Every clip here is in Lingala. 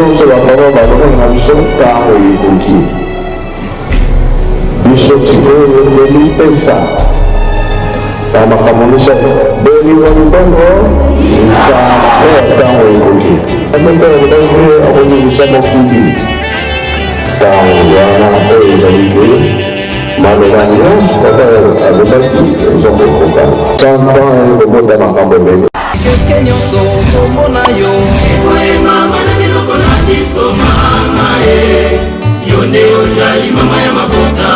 nyonso bakaba balonga na biso ntango ekoki biso sikoyo belipesa makambo misato beliwa mitongo nsambo ntango ekoki akoki akozongisa mokili ntango wana oyo ezali ke maloba nyonso kaka alobaki ezokokoka santan ekobota makambo ebele soki nyonso komona yo mama na biloko na biso mama yo nde ozali mama ya mabota.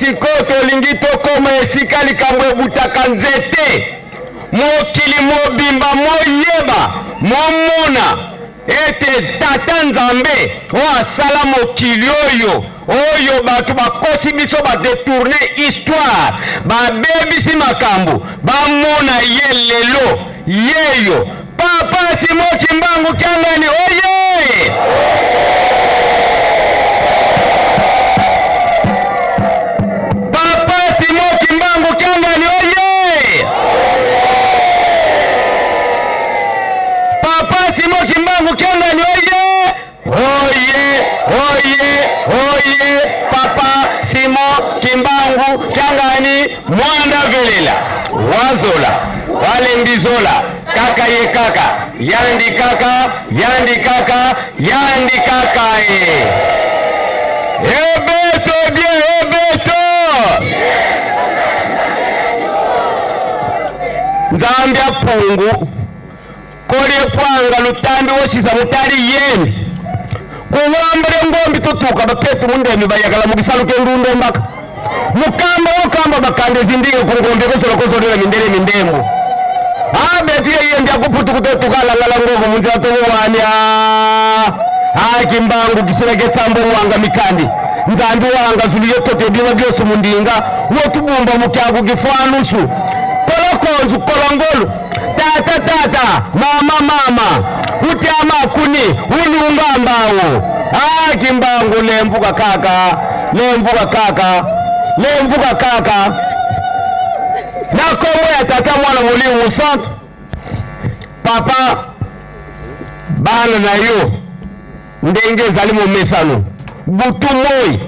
Sikoto lingito koma esika likambo butaka nzete mokili mobimba moyeba momona ete tata nzambe o asala mokili oyo batu bakosi biso badetourne histoire babebisi makambo bamona ye lelo yeyo papa Simo Kimbangu Kyangani oye Kyangani oye papa Simo Kimbangu Kyangani mwanda velela wazola walembizola kaka ye kaka yandi kaka ebeto bien ebeto nzambya pungu kole pwanga lutambi woshiza mutali yeni kuwambale ngombi tutuka bapetu mundemi bayagala mugisaluke ndundo mbaka mukamba okamba bakande zindige kungombe kosolera mindemu abetu yeye ndya kuputu kutetukala ngala ngogo munzira tobuwanya Kimbangu gisira getsambo wanga mikandi nzambi wanga zuliye tote bima byose mundinga wotubumba mukyagu gifanusu kolokonzu kolongolo tata mama uti kuni ulunga mbawo kimbangu lemvuka kaka na komwe ya tata mwana mulimu santo papa bana na yo ndenge ezali momesano butu moi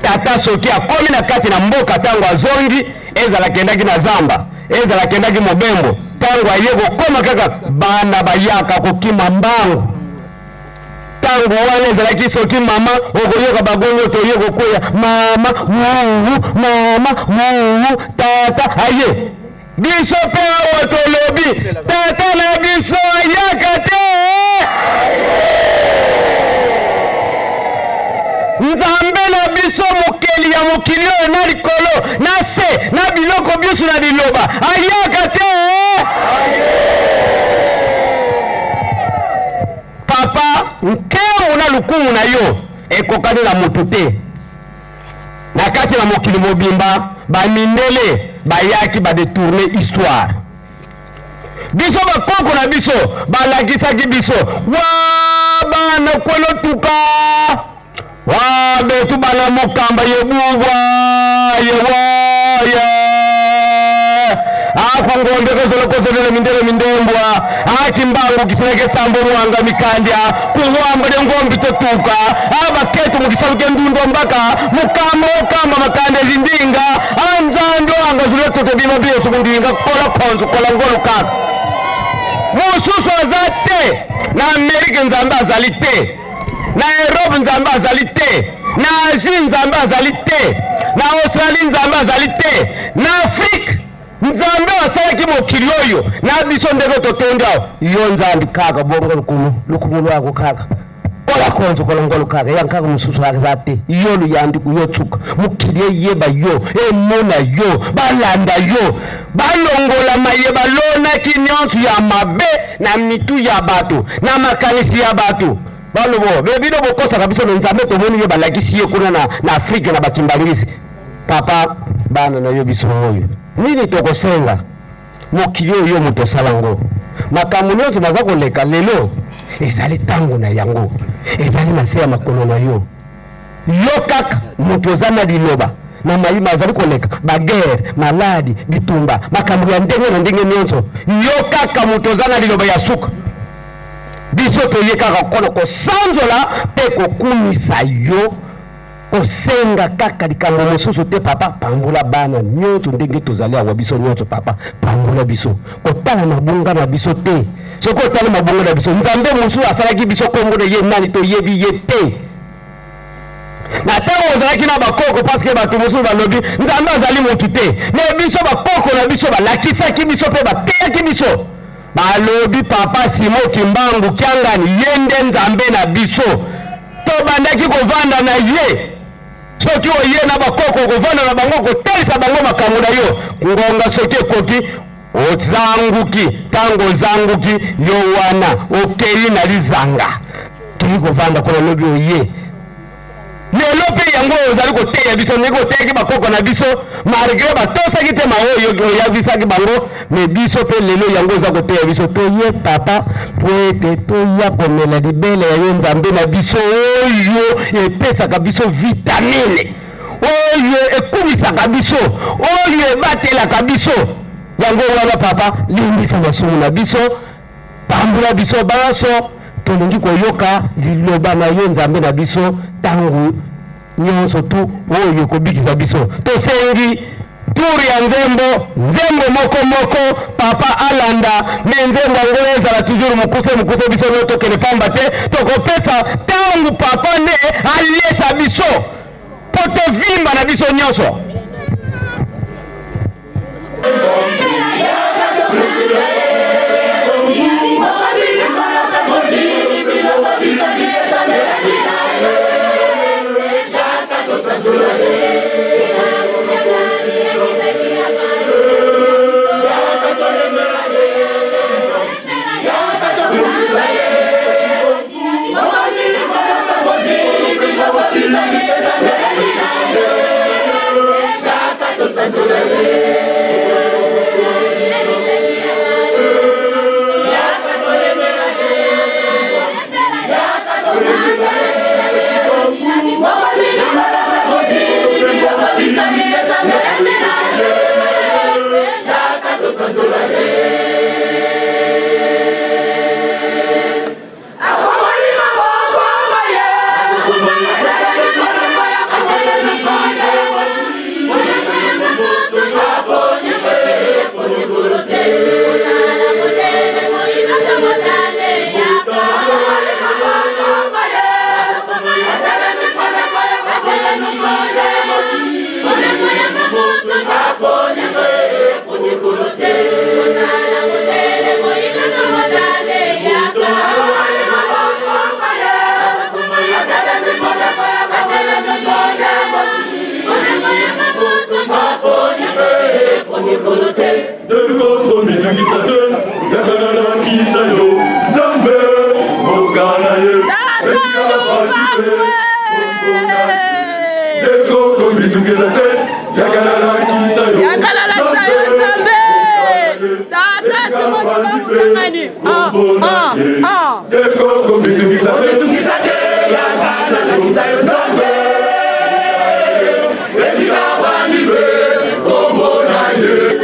tata soki akomi na kati na mboka tango azongi ezala kendaki na zamba ezala kendaki mobembo tango aye kokoma kaka bana bayaka kokima mbangu tango wana ezalaki soki mama okoyoka bagongo toye kokoya mama wuwu tata aye biso pe awa tolobi tata na biso ayaka te nzambe na biso mokeli ya mokili oyo na likolo na se na biloko biso na liloba ayaka te papa nkemu na lukumu na yo ekokani na motu te na kati na mokili mobimba bamindele bayaki badetourne histoire biso bakoko na biso balakisaki biso wa bana kwelotuka wa betu bana mokamba yebubwa yewaya akungombe kozolokozolele mindembwa akimbangu kisineke sambo mwanga mikandya kuwambule ngombi totuka abaketu mukisaluke ndundo mbaka mukamba okamba makande zindinga anzando angazulio tote bima biyo sukundinga kola konzu kola ngolu kaka mususu azate na Amerika nzamba azali te na Europe nzamba azali te na Asie nzamba azali te na Australie nzamba azali te na Afrika nzambe wasalaki mokili oyo na biso ndenge totonda yo nzambi kaka bongo lukumu lwako kaka kola konzo kola ngolo kaka yankaka mususu akazate yo luyandi kuyotsuka mokili yeba yo emona yo balanda yo balongola maye balona kinyonsu ya mabe na mitu ya bato na makanisi ya bato balobo bebido bokosa kabisa nzambe tomoni yo balakisi ye kuna na Afrika na bakimbangisi papa bana na yo biso oyo nini tokosenga mokili oyo mutosala ngo makambo nyonso baza koleka lelo ezali tango na yango ezali na se ya makolo na yo kaka moto oza na liloba na mayima azali koleka bagere maladi bitumba makambo ya ndenge na ndenge nyonso yo kaka moto oza na liloba ya suka biso toye kaka kono kosanzola mpe kokumisa yo kosenga kaka likambo mosusu te papa pambula bana nyonso ndenge tozali awa biso nyonso papa pambula biso kotala mabunga na biso te soko otala mabunga na biso nzambe mosusu asalaki biso kombo na ye nani toyebi ye te na tango ozalaki na bakoko paske bato mosusu balobi nzambe azali motu te me biso bakoko na biso balakisaki biso mpe bateyaki biso balobi papa Simo Kimbangu Kyangani yende nzambe na biso tobandaki kovanda na ye soki oye na bakoko kovanda na bango kotelisa bango makambo na yo ngonga soki ekoki ozanguki tango ozanguki yo wana okei na lizanga kei kovanda kona lobi oye lelo mpe yango ozali koteya biso ndenge oteyaki bakoko na biso malgré batosaki te maoyo oyabisaki bango me biso mpe lelo yango oza koteya biso toye papa po ete toya komela libele ya yo nzambe na biso oyo epesaka biso vitamine oyo ekumisaka biso oyo ebatelaka biso yango wana papa limbisa masumu na biso pambula biso banso tolingi koyoka liloba na yo nzambe na biso tangu nyonso tu oyo kobikisa biso tosengi turi ya nzembo moko papa alanda me nzembo yango ezala toujours mukuse biso no tokende pamba te tokopesa tangu papa nde alesa biso po tovimba na biso nyonso bitungisa te yakalalakisa yo Nzambe tata tumotomangani ekoko bitungisa te yakalalakisa yo Nzambe esika vandibe kombona ye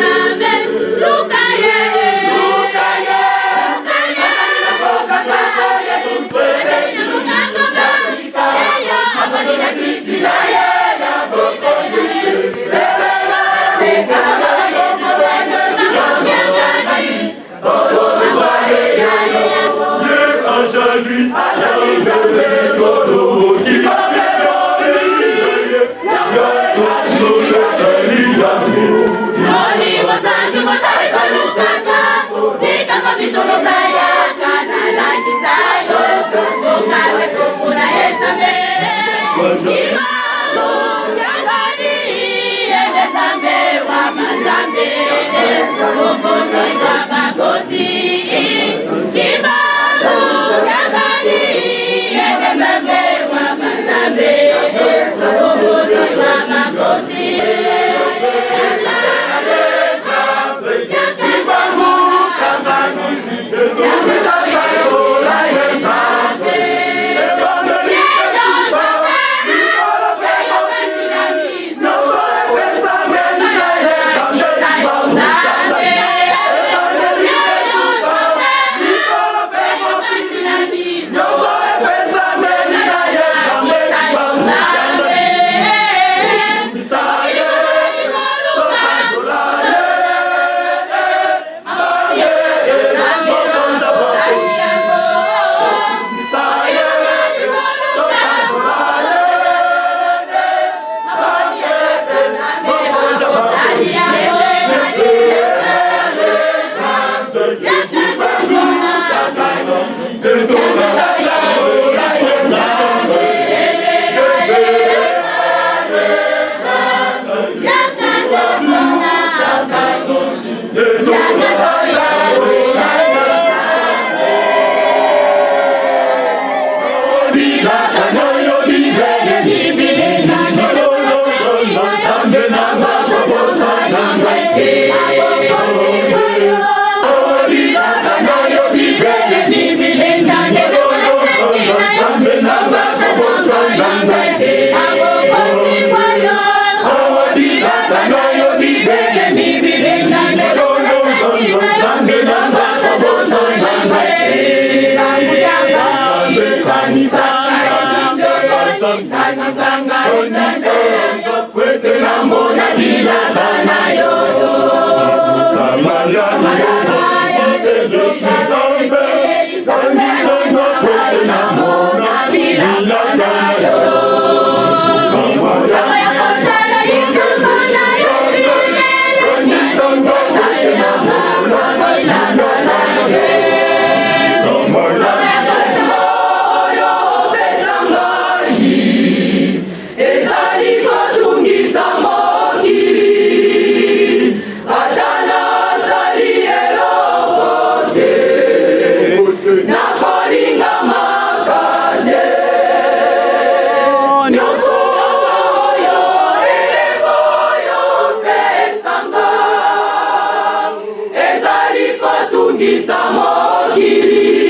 Tungisa mokili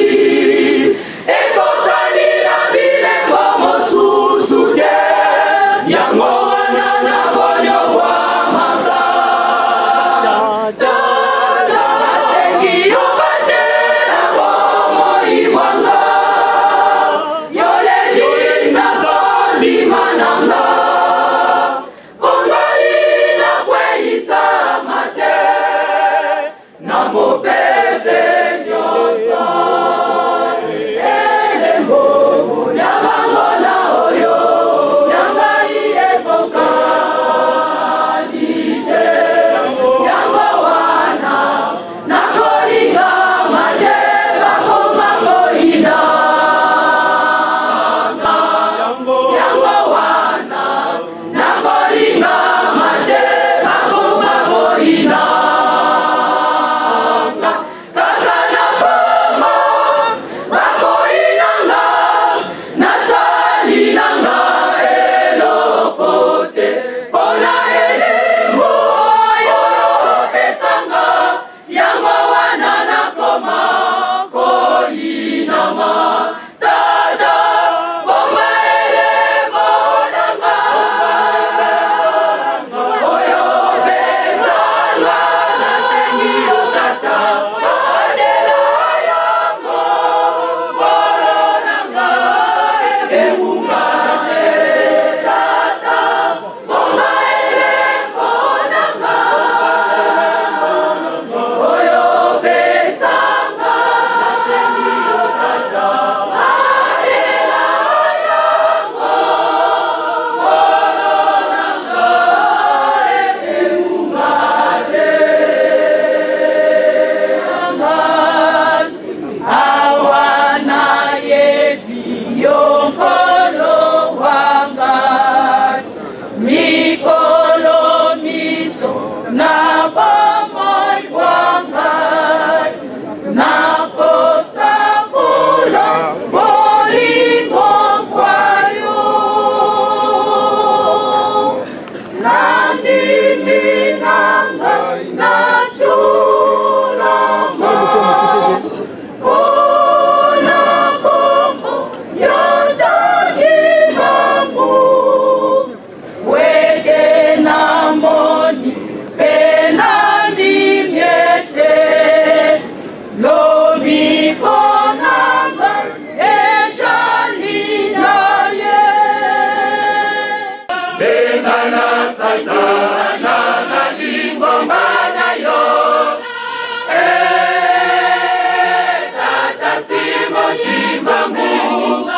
simbangu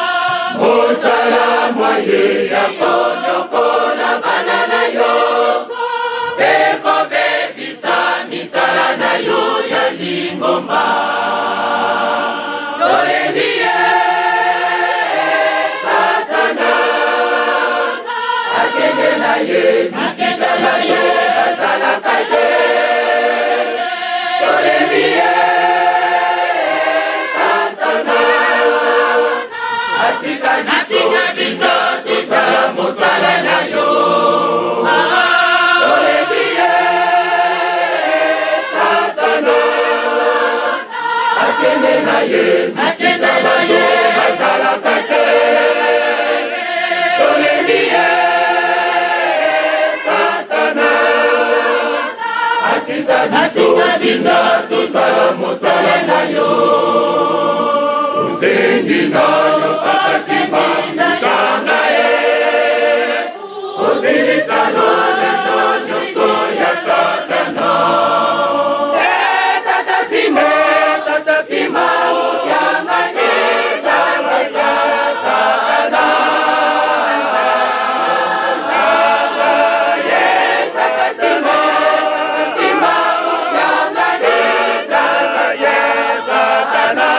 mosala mwaye ya konyokola bana na yo beko bebisa misala na yo ya lingomba tolembie satana akende na ye bisika na ye azalaka te tolembie atika biso tosala mosala na yo tolembie satana akende na ye bisika na ye bazalaka te tolembie satana atika biso tosala mosala na yo usengi na yo tatatima mutanga osilisano lento nyonso ya satana tatasima utyanga tata satana tatasima utyanga tata satana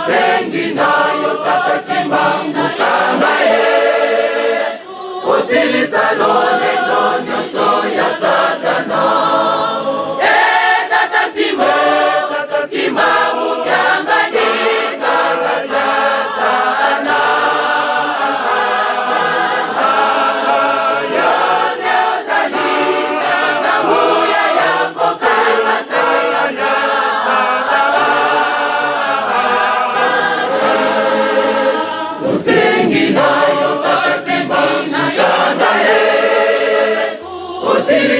sengi nayo tatatima mutanga osilisano lento nyonso ya satana tatasima utyanga tata satana samuya yako kama satana usengi nayo tatatima mutanga osilisano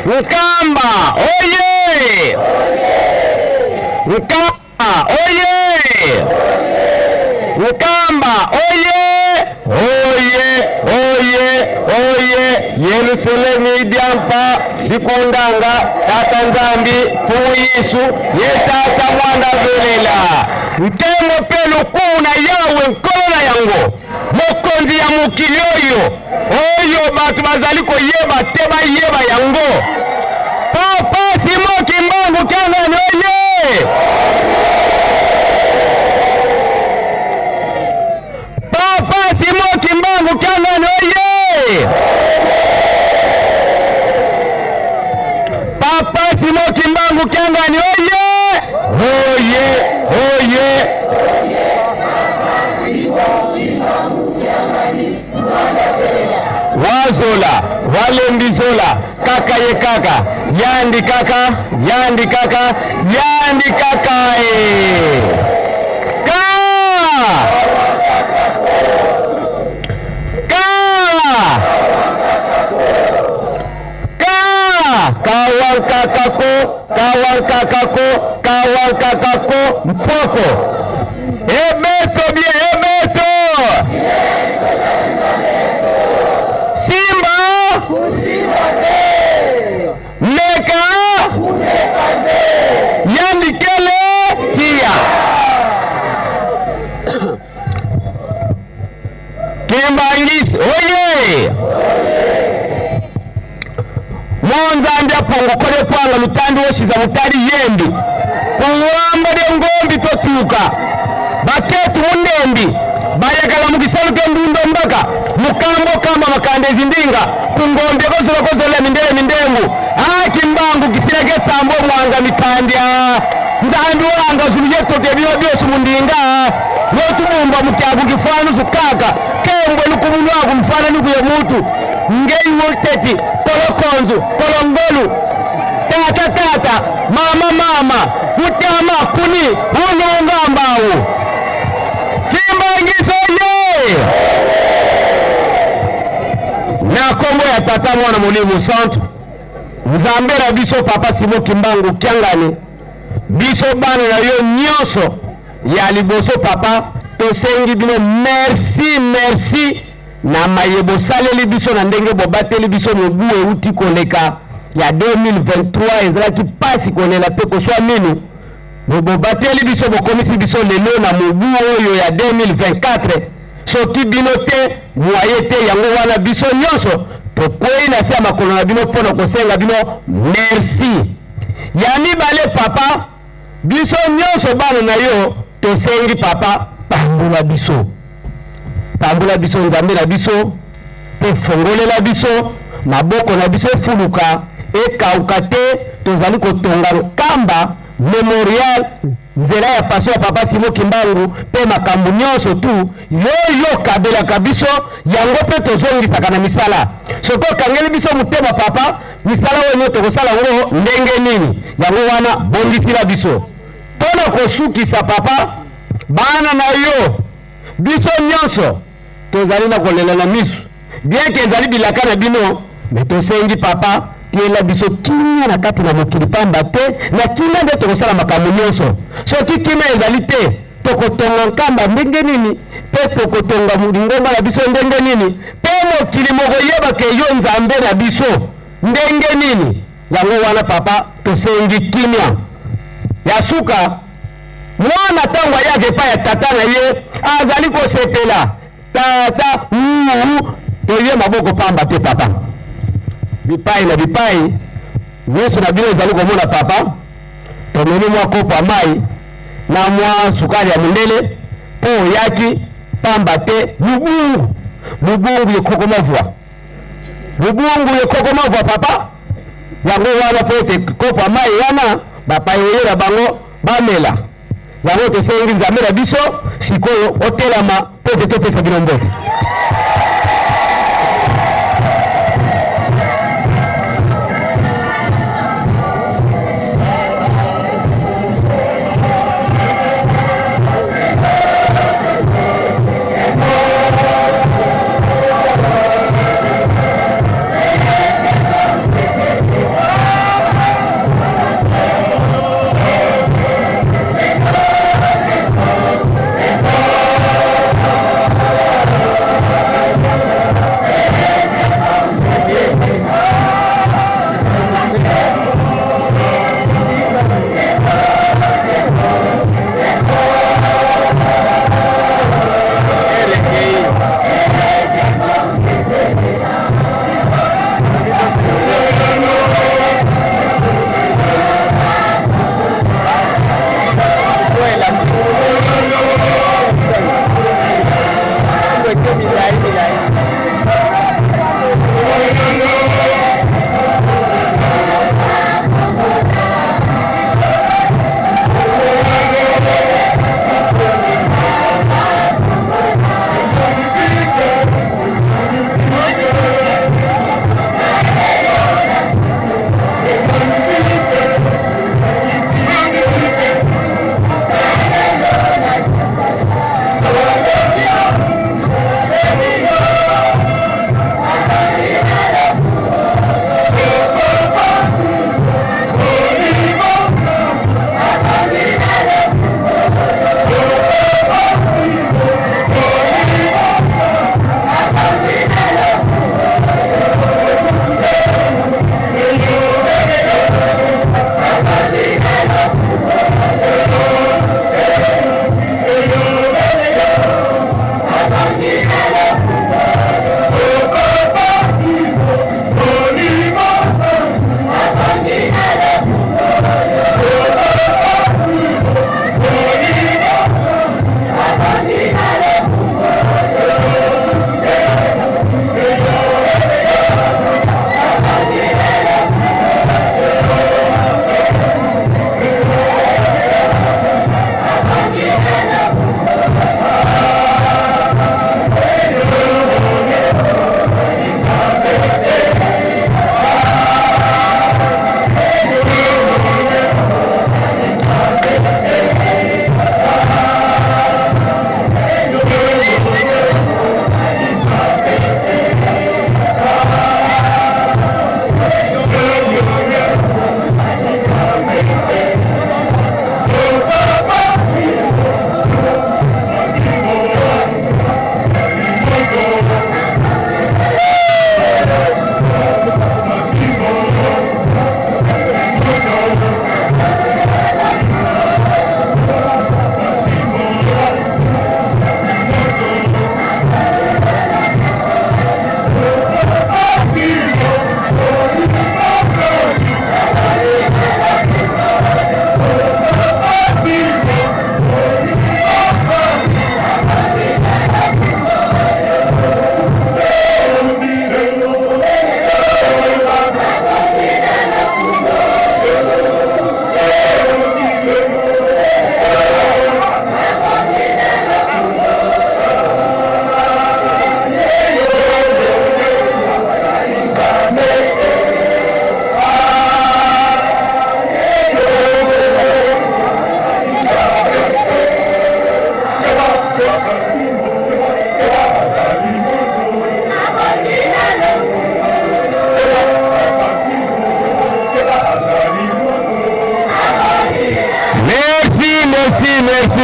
Nkamba oye! Nkamba oye! Nkamba oye! Oye! Oye! Oye! Yerusalemu idyampa likundanga tata nzambi fumu Yesu ye tata mwana velela ntembo pe lukumu na yawe nkolola yango mokonzi ya mokili oyo batu bazali koyeba te bayeba yango Papa Simon Kimbangu Kyangani oye! Papa Simon Kimbangu Kyangani oye! Papa Simon Kimbangu Kyangani oye! Oye! Oye! Wazola, walembizola, kaka ye kaka, yandi kaka, yandi kaka, yandi kaka Ka! Ka! Ka! Kawan kakako, mfoko. Ebeto bien, ebeto! Simba! Neka! Yandikele! Tia! Kimbangis, oye! Monzandi apongo kole pwanga lutandi woshiza mutari yendi kuwamba de ngombi totuka baketu mundendi bayagala mugisaluke ndundo mbaka mukambo kama makandezi ndinga kungombe kozola mindele mindengu Kimbangu gisirage sambo mwanga mitandya nzandu wanga zuliyetoke bino byose mundinga yotubumba mutyagu gifanu zukaka kembwe lukumunwa kumfana nukuye mutu ngei multeti kolokonzu kolongolu tata mama mutama kuni ununga mbawu Kimbangiso ye na kombo ya tata mwana mulimu centre nzambera biso Papa Simon Kimbangu Kyangani biso bana na yo nyonso ya liboso papa tosengi bino merci na mayebo saleli biso na ndenge bobateli biso mobu euti koleka ya 2023 ezalaki pasi kolela pe koswa minu bobateli biso bokomisi biso lelo na mobu oyo ya 2024 soki bino te moye te yango wana biso nyonso tokwei na se ya makolo na bino mpona kosenga bino merci ya mibale papa biso nyonso bana na yo tosengi papa pambula biso nzambe na biso pe fongolela biso maboko na biso efuluka ekauka te tozali kotonga nkamba memorial nzela ya paso ya Papa Simon Kimbangu pe makambo nyonso tu yoyo kabelaka biso yango pe tozongisaka na misala soki okangeli biso motema papa misala oyo tokosala ngo ndenge nini yango wana bondisila biso mpona kosukisa papa bana na yo biso nyonso tozali na kolela na misu bien ke ezali bilaka na bino me tosengi papa tiela biso kimia na kati na mokili pamba te na kimia nde tokosala makambo nyonso soki kimia ezali te tokotonga nkamba ndenge nini pe tokotonga lingomba na biso ndenge nini pe mokili mokoyebaka yo nzambe na biso ndenge nini yango wana papa tosengi kimia ya suka mwana ntango ayaka epai ya tata na ye azali kosepela tata toye maboko pamba te papa bipai na bipai nyonso na bino ezali komona papa tomeni mwa kopo ya mai na mwa sukari ya mindele mpo oyaki pamba te lubungu yekokomavwa papa yango wana po ete kopo ya mai wana bapayoyela bango bamela yango tosengi nzambe na biso sikoyo otelama po ete topesa bino mbote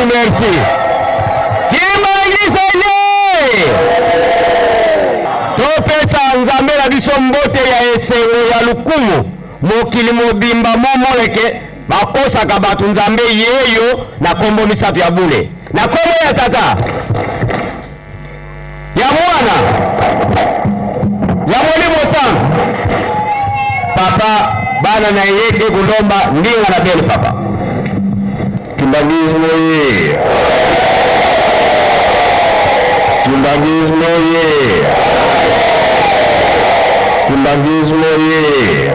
merci. Kimbangiso ye! Topesa nzambe na biso mbote ya esengo ya lukumu mokili mobimba momoleke bakosaka bato nzambe yeyo na kombo misato ya bule. Na kombo ya tata, ya mwana, ya molimo sana, papa bana na yeke kulomba ndinga na bele papa. Kimbangismo ye! Kimbangismo ye! Kimbangismo ye!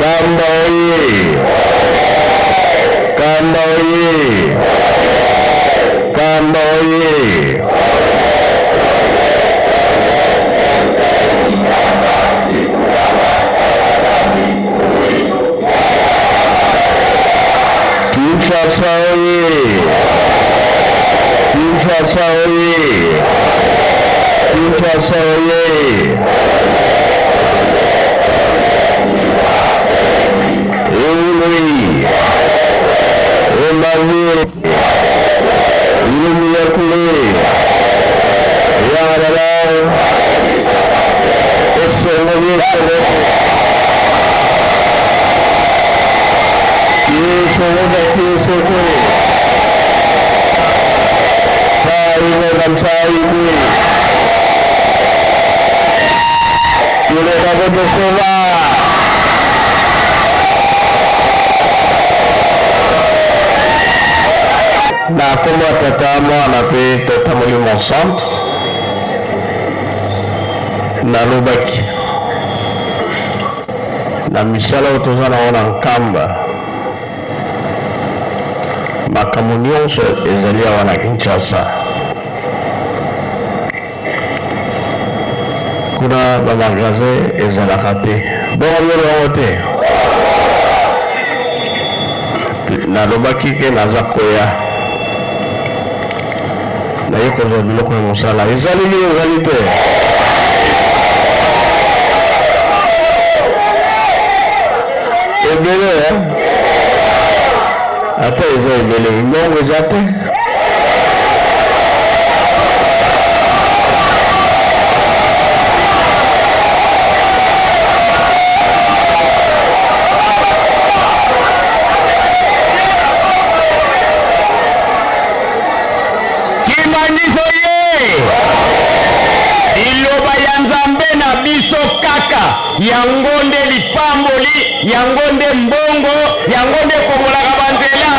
Kamba oye! Kamba oye! Kamba oye! Kinshasa oye! Kinshasa oye! Kinshasa oye! Eului! Embazi! Ilumiyakule! Yaradao! Esengoyekele! Kiesogokwe! Chaiwe! Kilegagodosova! Na kombo tata mwana pe tata molimo centre nalobaki na misala oyo toza nango na nkamba makambo nyonso ezali awa na Kinshasa. Kuna bamagasin ezalaka te bongo yolo yango te. Nalobaki ke naza koya naye kozwa biloko ya mosala ezali te. Ebele ata eza ebele mbongo eza te. Kimbangiso ye! Iloba ya nzambe na biso kaka yango nde lipamboli, yango nde mbongo, yango nde komolaka banzela.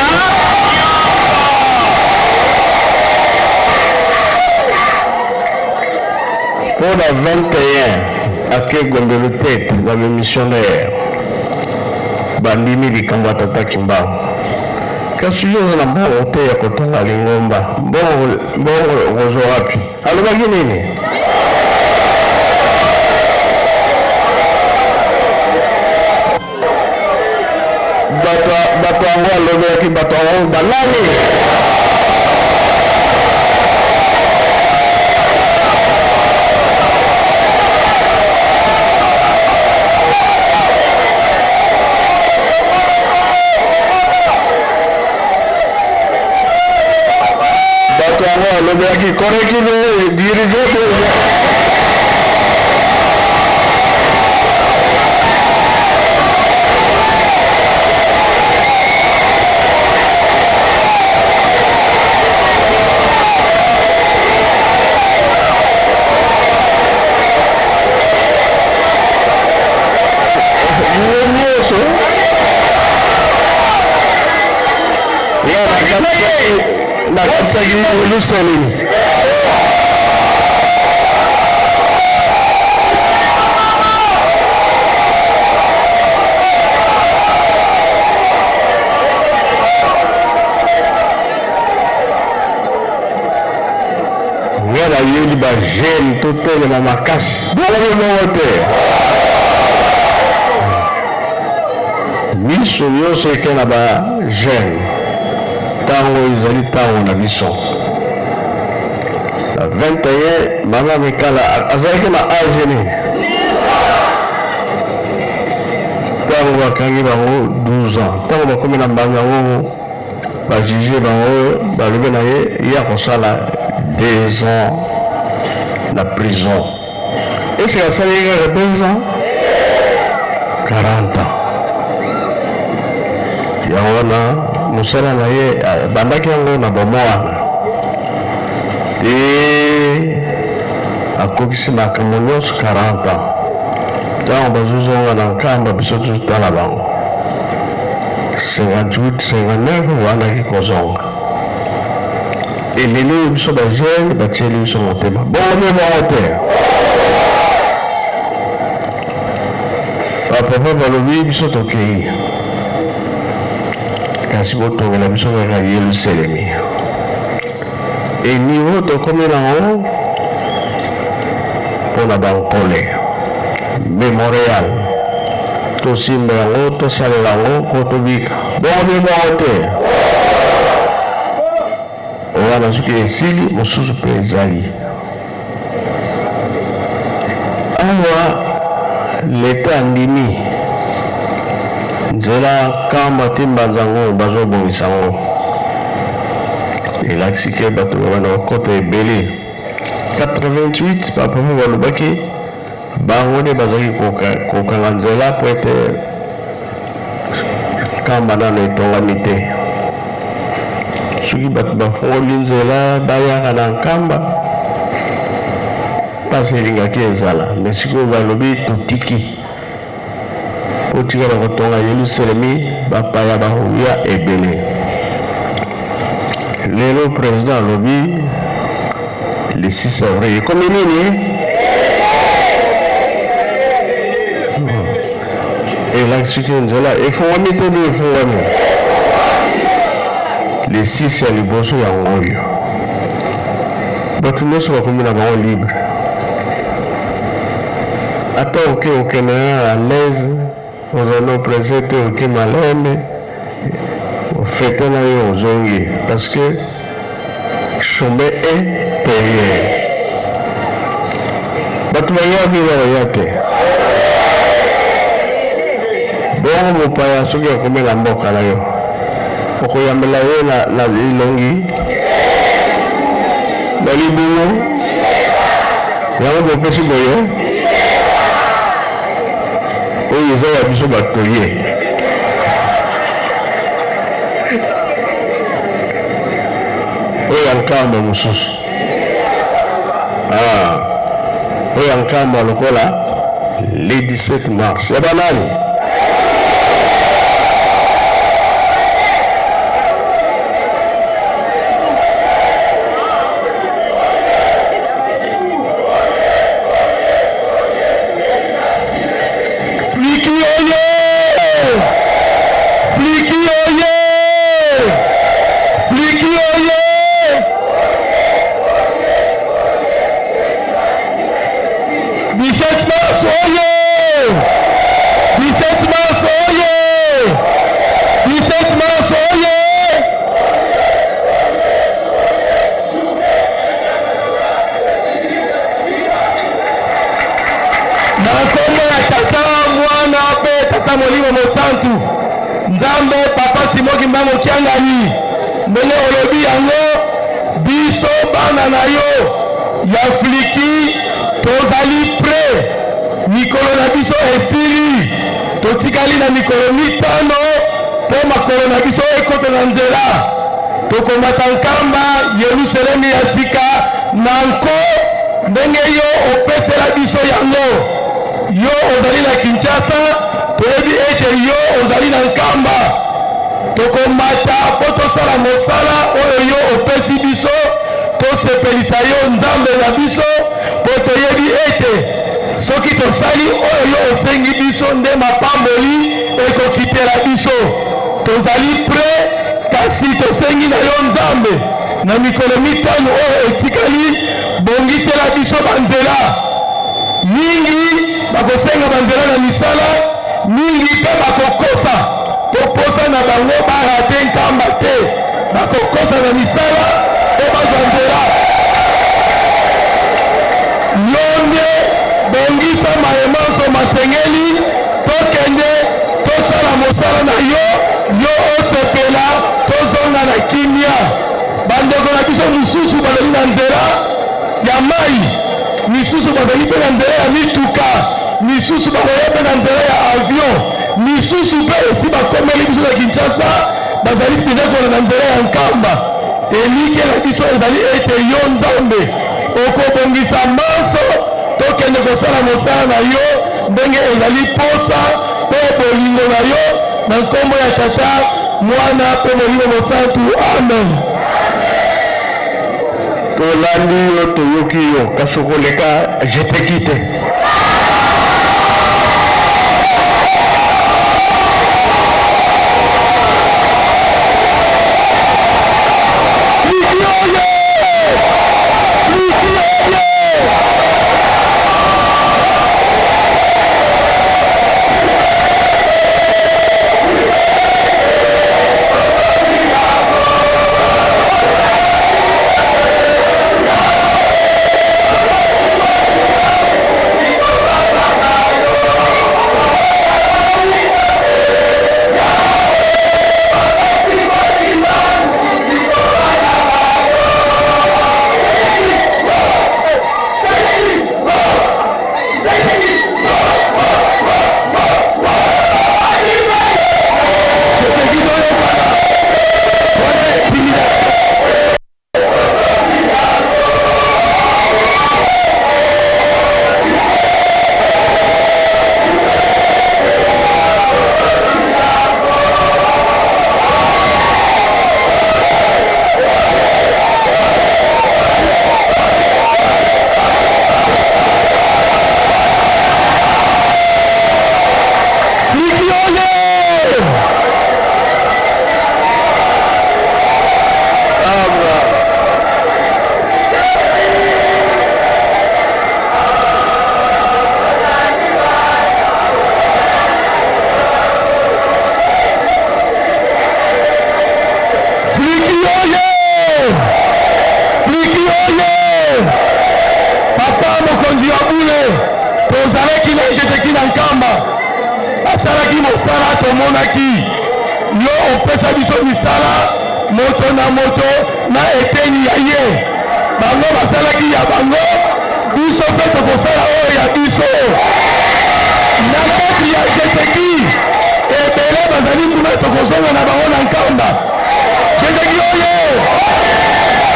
Pour la 21 ake gondelo tete ba missionnaire bandimi likambo tata Kimbangu. Kasi yoza na mbongo te ya kotonga lingomba. Mbongo gozo wapi? Alobaki nini? Bato yango alobaki bato yango banani? Bato yango alobaki koreki dirige nakataki lusalini. Ngela yeli ba jeune totelema makasi bala bongo te. Miso nyonso eke na ba jeune tango ezali tango na biso na 21 mama mikala azalaki na age nini ntango bakangi bango 12 ans ntango bakomi na mbanga ngo bajuge bango balobi na ye ya kosala 2 ans na prison. Ese asali kaka 2 ans 40 ans yango wana mosala na ye bandaki yango na bomwana te akokisi makambo nyonso 40 ans ntango bazozonga na nkamba biso tozotala bango 58 59 wandaki kozonga elelo oyo biso bajene batieli biso motema bongo bango te bapapa balobi biso tokei kasi botongela biso kaka Yelusalemi enivo tokomi nango mpona bankole memorial tosimba yango tosalela yango mpo tobika bongo bango te wana soki esili mosusu mpe ezali awa leta andimi nzela kamba te mbanza ngo bazobongisa ngo elakisi ke bato babana bakota ebele 88 bapapa balobaki bango nde bazalaki kokanga nzela po ete kamba nano etongami te soki bato bafongoli nzela bayaka na nkamba mpasi elingaki ezala me sikoyo balobi totiki po tikala kotonga Yelusalemi bapaya bahuya ebele lelo président alobi le 6 avril ekomi nini elakisiki nzela efungwami te nde efungwami le 6 ya liboso yango oyo bato nyonso bakomi na bango libre ata okende à l'aise ozali oprese te oki malembe ofete na yo ozongi parce que chemin est payé bato bayaki baya te bongo mopaya soki akomi na mboka na yo okoyambela ye na lilongi na libungu yango bopesi boye oyo eza ya biso bato ye oyo ya nkamba mosusu oyo ya nkamba lokola le 17 mars ya banani molimo mosantu nzambe papa simoki mbango kiangani ndenge olobi yango biso bana na yo ya Afriki tozali pre mikolo na biso esili totikali na mikolo 5 mpo makolo na biso ekota na nzela tokomata nkamba Yelusalemi ya sika na nko ndenge yo opesela biso yango yo ozali na Kinshasa toyebi ete yo ozali na nkamba tokomata po tosala mosala oyo yo opesi biso tosepelisa yo nzambe na biso po toyebi ete soki tosali oyo yo osengi biso nde mapamboli ekokitela biso tozali pre kasi tosengi na yo nzambe na mikolo 5 oyo etikali bongisela biso banzela mingi bakosenga banzela na misala mingi mpe bakokosa toposa na bango barate nkamba te bakokosa na misala mpo bazwa nzela yo nde bongisa mayemanso masengeli tokende biso mususu bazali na nzela ya mai, misusu bazali pe na nzela ya mituka, misusu bakoya pe na nzela ya avion, misusu pe esi bakomeli biso na Kinshasa bazali deja kona na nzela ya nkamba. Elike na biso ezali ete yo Nzambe okobongisa maso tokende kosala mosala na yo ndenge ezali posa pe bolingo na yo na nkombo ya Tata, Mwana pe Molimo Mosantu. Amen. tolandi yo toyoki yo kasi koleka jeteki te. asalaki mosala tomonaki yo opesa biso misala moto na moto na eteni ya ye bango basalaki ya bango biso mpe tokosala oyo ya biso na kati ya jeteki ebele bazali kuna tokozonga na bango na nkamba jeteki oyo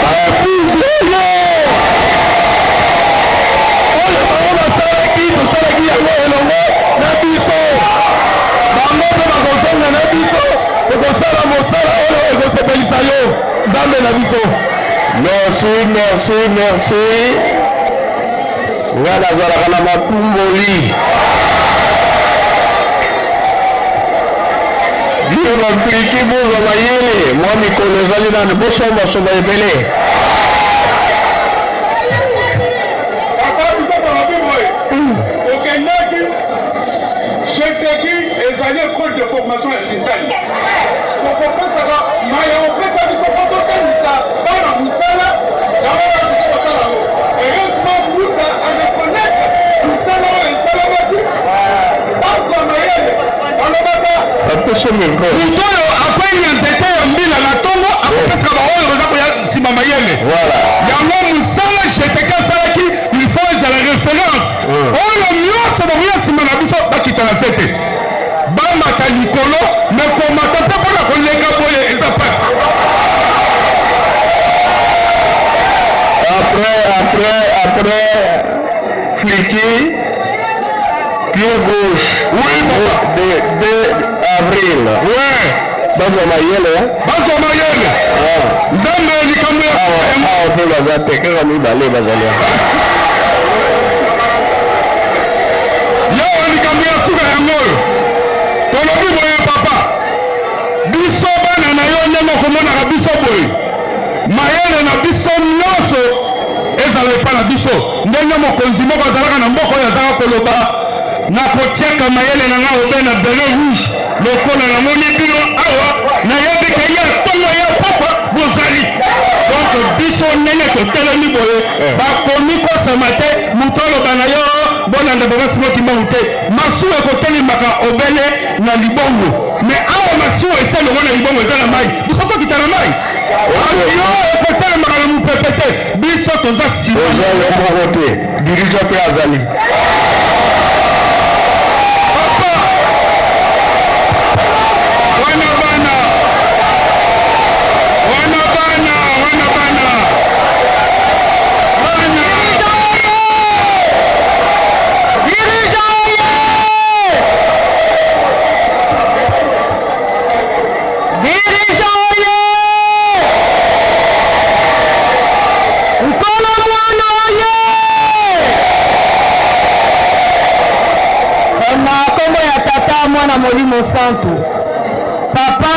baepuzi oyo oyo bango basalaki tosalaki yango elongo na biso bango mpe bakozonga na biso tokosala mosala oyo ekosepelisa yo nzambe na biso. Merci, merci, merci. Nga nazalaka na matumboli bino bafriki bozwa mayele mwa mikolo ezali nani bosombasomba ebele okendaki jeteki ezali école de formation ya Sinzali okopesaka maya opesa biso po totelisa bana misala yango bana biso kosala yango heureusement mbuta areconnaître misala oyo esalamaki bazwa mayele balobaka apesa mikro moto oyo akwei na nzete ya mbila na ntongo akopesaka baoyo baza koya nsima mayele yango mosala jeteki asalaki il faut ezala référence oyo nyonso bakoya nsima na biso bakita na nzete bamata likolo me komata mpe mpona koleka boye eza pasi. Après Fliki, pied gauche, oui, 2 avril. Ouais. Bazwa mayele. Nzambe likambo ya awa mpe baza te kaka mibale bazali yawa likambo ya suka yango oyo tolobi boye papa biso bana na yo ndenge okomonaka biso boye mayele na biso nyonso ezala epa na biso ndenge mokonzi moko azalaka na mboka oyo azalaka koloba nakotiaka mayele na nga obe na bele rouge lokola namoni bino awa nayebika ya ntongo ya papa bozali donc biso ndenge totelemi boye bakomi kosama te moto aloba na yo bonanda babasi mokimbangu te masuwa ekotelemaka obele na libongo me awa masuwa esalongo na libongo eza na mai biso tokita na mai yo ekotelemaka na te biso toza nsima oza yo moko te dirija mpe azali papa wana bana mwana molimo santo papa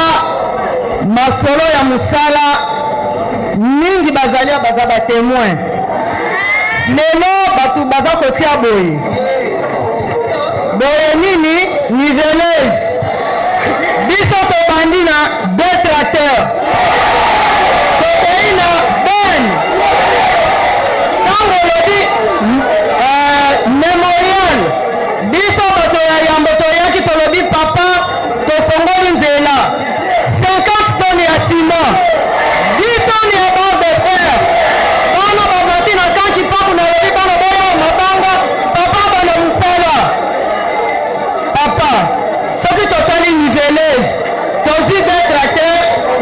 masolo ya musala mingi bazalia baza ba témoin lelo batu baza kotia boye nini niveleuse biso tobandi na détracteur tokei na ben ntango olobi mémorial biso bato ya yambo toyaki tolobi papa tofongoli nzela 50 toni ya sima 10 toni ya barre de fer bana babati na tanki papu na lobi bana boya mabanga papa bana musala papa soki totali niveleuse tozi détracteur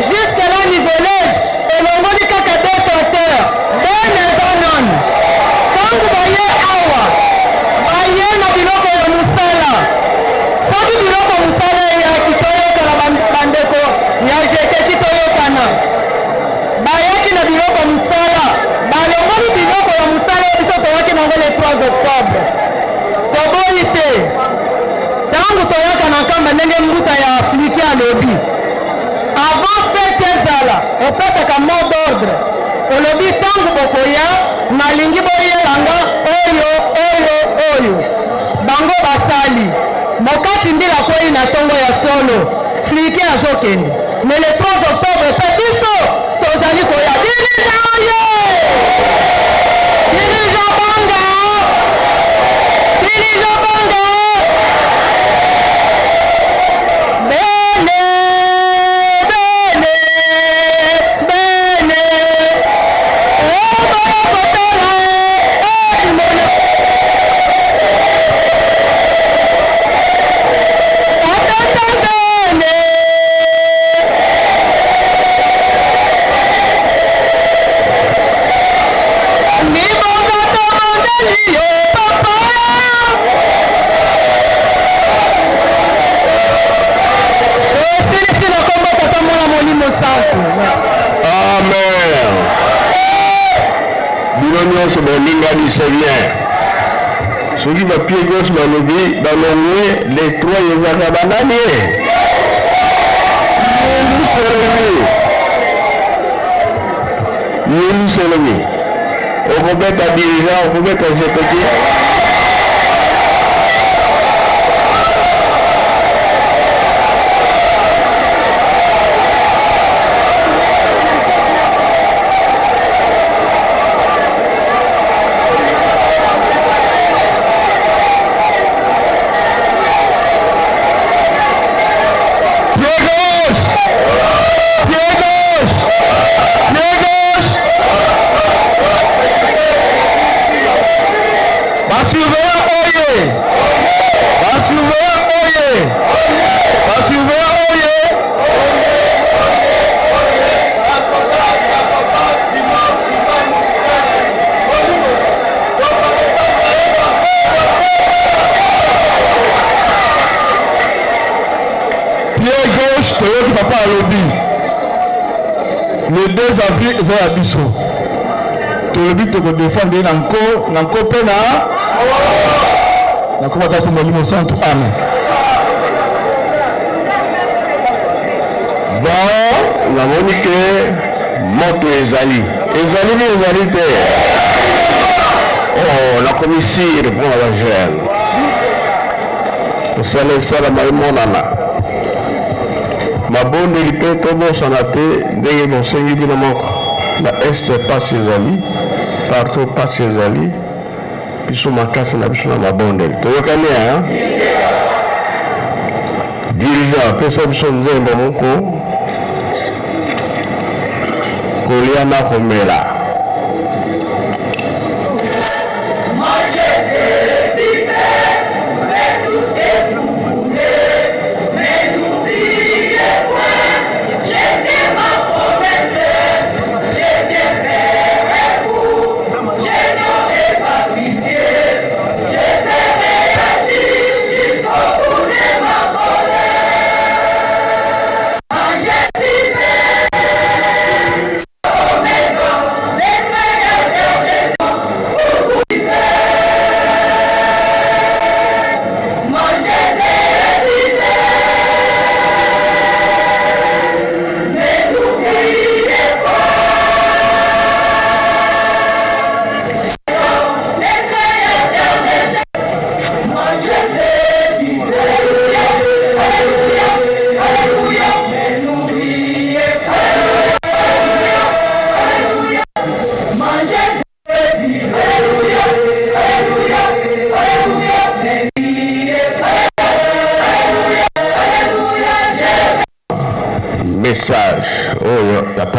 jusque la niveleuse elongoli kaka détracteur ben eza nani ntango baye awa baye na biloko ya musala soki biloko musala eyaki toyokana bandeko ya jeteki toyokana bayaki na biloko musala balongoli biloko ya musala biso toyaki nango le 3 octobre toboyi te ntango toyaka na nkamba ndenge mbuta ya afriki alobi avant fete ezala opesaka mot d'ordre olobi ntango bokoya nalingi boyelanga oyo bango basali mokati mbila kwei na ntongo ya solo flike azokende me le 3 octobre mpe biso tozali koya dirija oyo dirija banga bene obayokotela edimona atatambene nibongatomondeliyo papa osilisi na kombo tata mwana molimo santo amen bino nyonso bolingani se bien soki bapie nyonso balobi balongwe le 3 ezaka banani yeliselemi okobeta dirija okobeta jeteki toyoki papa alobi le 2 avril eza ya biso tolobi tokodefendre na nko mpe na komata mpo molimo santo amen bon namoni ke moto ezali bi ezali te la commissaire mpo na bagele tosala esalama emonana mabondeli mpe tobosana te ndenge bosengi bino moko na este pasi ezali partout pasi ezali biso makasi na biso na mabondeli toyokani dirija apesa biso nzembo moko kolia na komela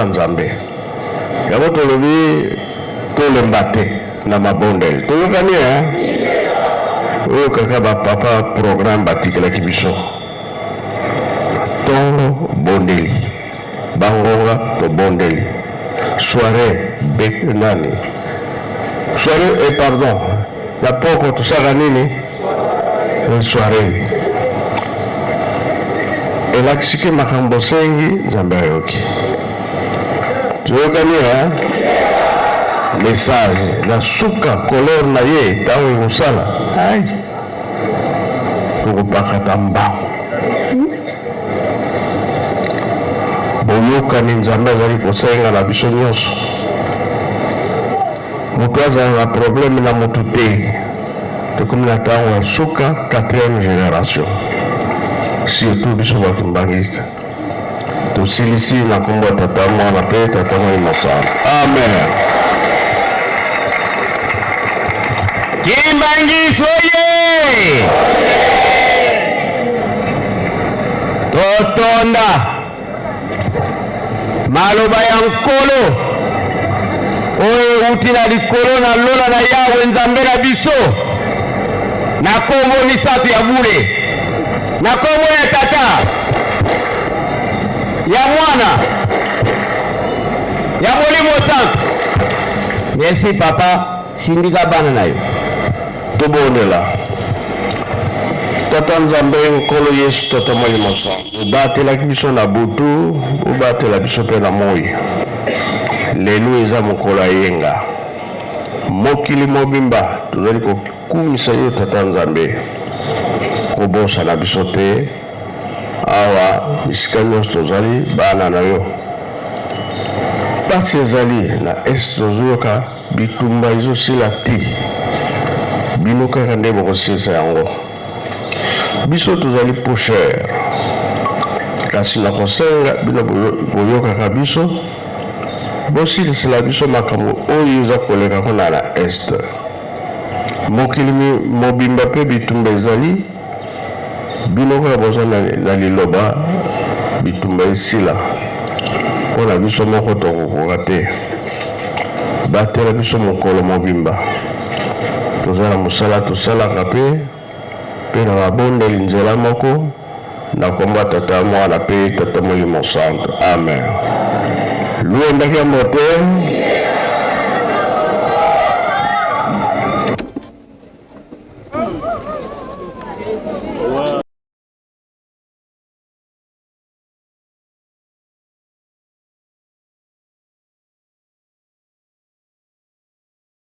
tata nzambe yango tolobi tolemba te na mabondeli toyokani oyo kaka bapapa programme batikelaki biso ntongo bondeli bangonga tobondeli soirée nani soirée pardon na poko tosaka nini soirée elakisiki makambo sengi nzambe ayoki toyokani message na suka couleur na ye ntango ekosala ai tokopakata mbango boyokani nzambe azali kosenga na biso nyonso moto azala na problème na motu te tokomi na ntango ya suka 4e génération surtout biso bakimbangiste tosilisi na kombo ya tata mwana mpe tata moi mosala amen. Kimbangiso ye totonda maloba ya nkolo oyo euti na likolo na lola na yawe nzambe na biso na kombo misato ya bule na kombo ya tata ya mwana ya molimo santo. Merci papa, sindika bana na yo tobondela tata nzambe nkolo yesu tata moi mosantu obatelaki biso na butu obatela biso mpe na moi lelo eza mokolo ayenga mokili mobimba tozali kokumisa yo tata nzambe kobosa na biso te awa bisika nyonso tozali bana na yo pasi ezali na este tozoyoka bitumba ezosila ti bino kaka nde bokosilisa yango biso tozali pusher kasi na kosenga bino boyokaka biso bosilisela biso makambo oyo eza koleka kuna na este mokili mobimba mpe bitumba ezali bino kaka boza na liloba bitumba esila mpona biso moko tokokoka te batela biso mokolo mobimba toza na mosala tosalaka mpe na mabondeli nzela moko na kombo ya tata mwana mpe tata molimo santo amen luendaki ya mote